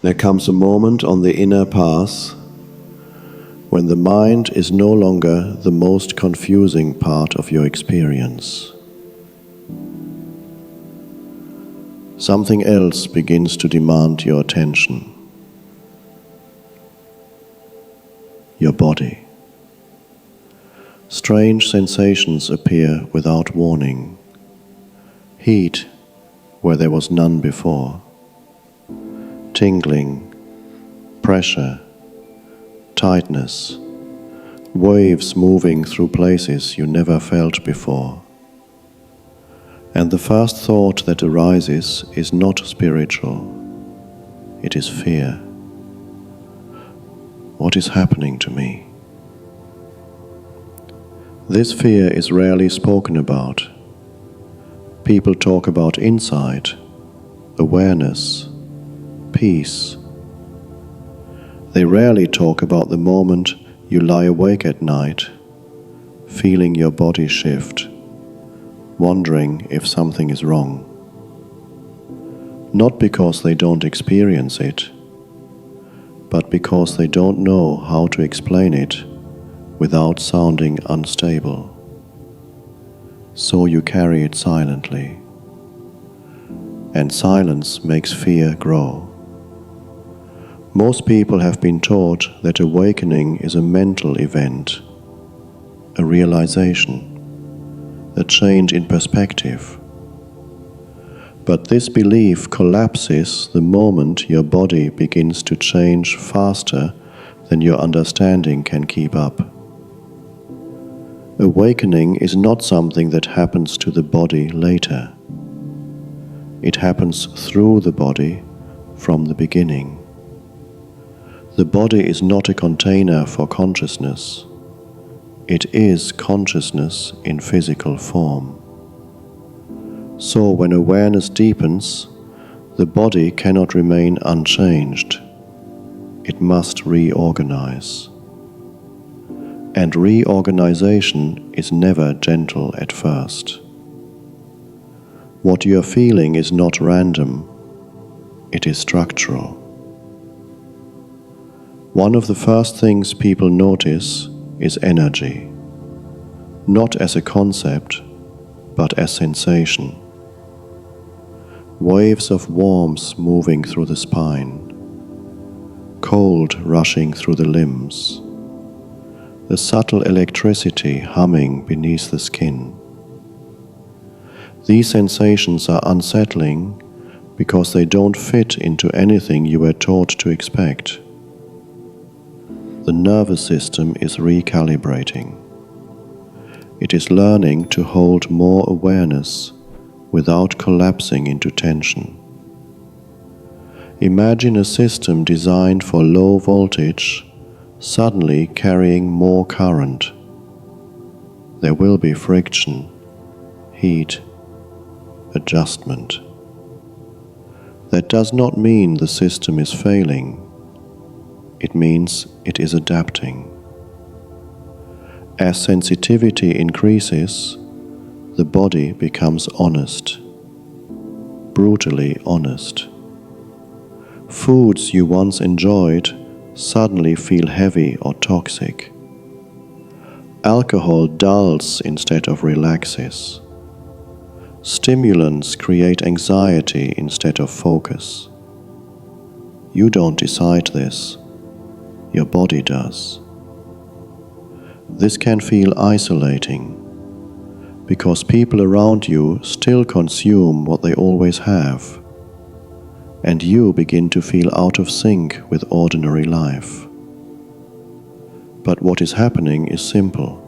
There comes a moment on the inner path when the mind is no longer the most confusing part of your experience. Something else begins to demand your attention. Your body. Strange sensations appear without warning. Heat where there was none before. Tingling, pressure, tightness, waves moving through places you never felt before. And the first thought that arises is not spiritual, it is fear. What is happening to me? This fear is rarely spoken about. People talk about insight, awareness, peace. They rarely talk about the moment you lie awake at night, feeling your body shift, wondering if something is wrong. Not because they don't experience it, but because they don't know how to explain it without sounding unstable. So you carry it silently. And silence makes fear grow. Most people have been taught that awakening is a mental event, a realization, a change in perspective. But this belief collapses the moment your body begins to change faster than your understanding can keep up. Awakening is not something that happens to the body later. It happens through the body from the beginning. The body is not a container for consciousness. It is consciousness in physical form. So when awareness deepens, the body cannot remain unchanged. It must reorganize. And reorganization is never gentle at first. What you are feeling is not random, it is structural. One of the first things people notice is energy, not as a concept, but as sensation. Waves of warmth moving through the spine, cold rushing through the limbs, the subtle electricity humming beneath the skin. These sensations are unsettling because they don't fit into anything you were taught to expect. The nervous system is recalibrating. It is learning to hold more awareness without collapsing into tension. Imagine a system designed for low voltage suddenly carrying more current. There will be friction, heat, adjustment. That does not mean the system is failing. It means it is adapting. As sensitivity increases, the body becomes honest, brutally honest. Foods you once enjoyed suddenly feel heavy or toxic. Alcohol dulls instead of relaxes. Stimulants create anxiety instead of focus. You don't decide this, your body does. This can feel isolating, because people around you still consume what they always have, and you begin to feel out of sync with ordinary life. But what is happening is simple.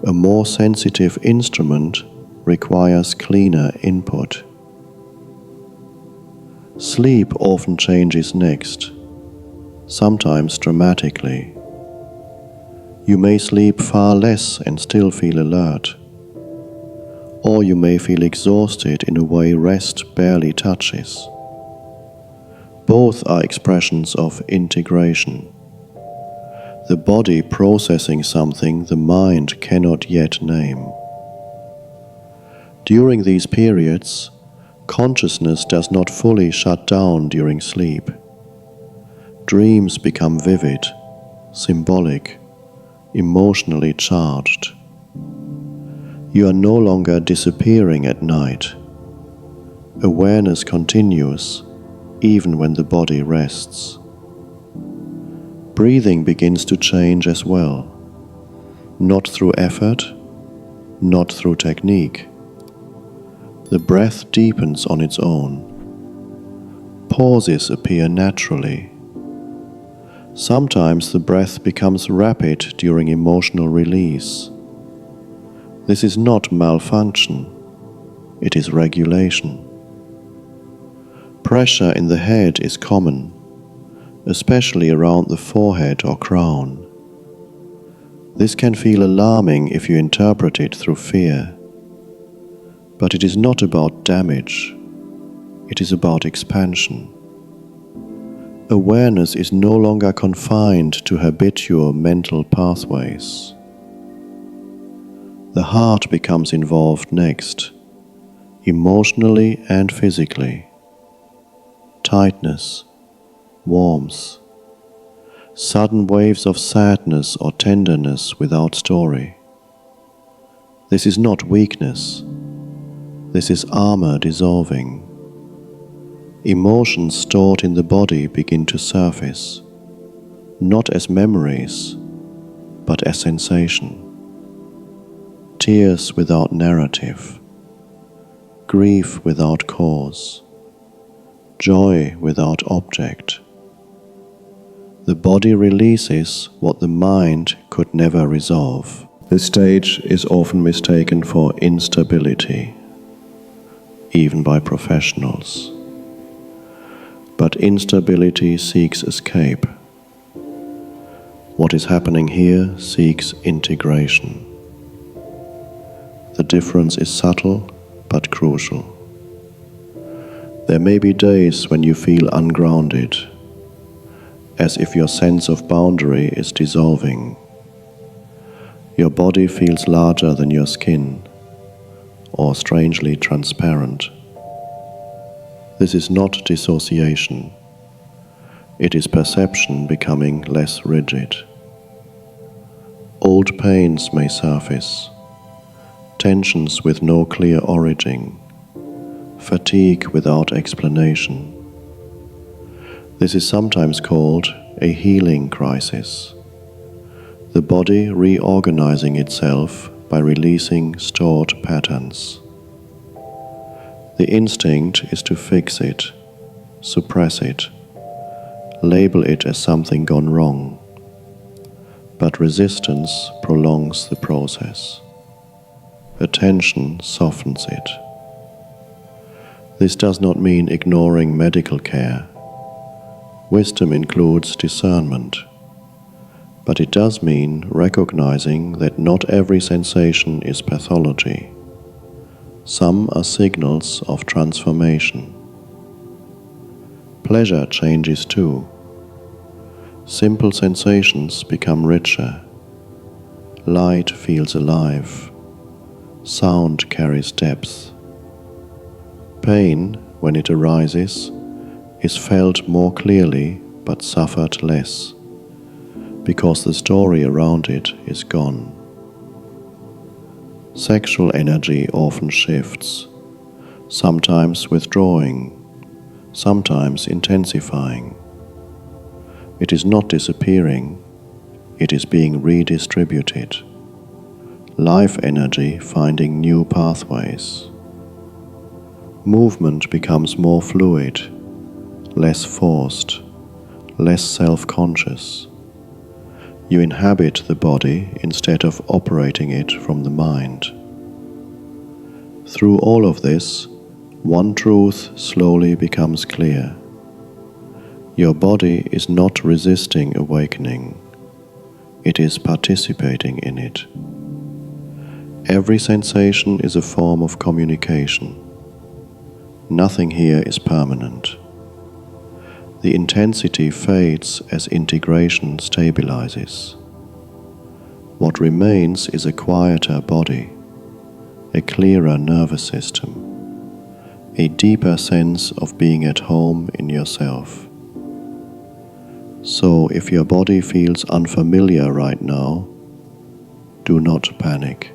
A more sensitive instrument requires cleaner input. Sleep often changes next, sometimes dramatically. You may sleep far less and still feel alert, or you may feel exhausted in a way rest barely touches. Both are expressions of integration. The body processing something the mind cannot yet name. During these periods, Consciousness does not fully shut down during sleep. Dreams become vivid, symbolic, emotionally charged. You are no longer disappearing at night. Awareness continues even when the body rests. Breathing begins to change as well, not through effort, not through technique. The breath deepens on its own. Pauses appear naturally. Sometimes the breath becomes rapid during emotional release. This is not malfunction, it is regulation. Pressure in the head is common, especially around the forehead or crown. This can feel alarming if you interpret it through fear. But it is not about damage, it is about expansion. Awareness is no longer confined to habitual mental pathways. The heart becomes involved next, emotionally and physically. Tightness, warmth, sudden waves of sadness or tenderness without story. This is not weakness. This is armor dissolving. Emotions stored in the body begin to surface, not as memories, but as sensation. Tears without narrative, grief without cause, joy without object. The body releases what the mind could never resolve. This stage is often mistaken for instability, even by professionals. But instability seeks escape. What is happening here seeks integration. The difference is subtle but crucial. There may be days when you feel ungrounded, as if your sense of boundary is dissolving. Your body feels larger than your skin, or strangely transparent. This is not dissociation. It is perception becoming less rigid. Old pains may surface, tensions with no clear origin, fatigue without explanation. This is sometimes called a healing crisis. The body reorganizing itself by releasing stored patterns. The instinct is to fix it, suppress it, label it as something gone wrong. But resistance prolongs the process. Attention softens it. This does not mean ignoring medical care. Wisdom includes discernment. But it does mean recognizing that not every sensation is pathology. Some are signals of transformation. Pleasure changes too. Simple sensations become richer. Light feels alive. Sound carries depth. Pain, when it arises, is felt more clearly but suffered less, because the story around it is gone. Sexual energy often shifts, sometimes withdrawing, sometimes intensifying. It is not disappearing, it is being redistributed. Life energy finding new pathways. Movement becomes more fluid, less forced, less self-conscious. You inhabit the body instead of operating it from the mind. Through all of this, one truth slowly becomes clear. Your body is not resisting awakening. It is participating in it. Every sensation is a form of communication. Nothing here is permanent. The intensity fades as integration stabilizes. What remains is a quieter body, a clearer nervous system, a deeper sense of being at home in yourself. So if your body feels unfamiliar right now, do not panic.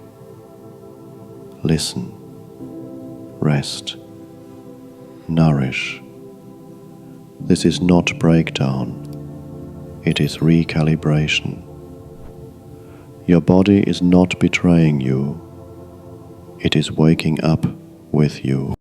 Listen, rest, nourish. This is not breakdown, it is recalibration. Your body is not betraying you, it is waking up with you.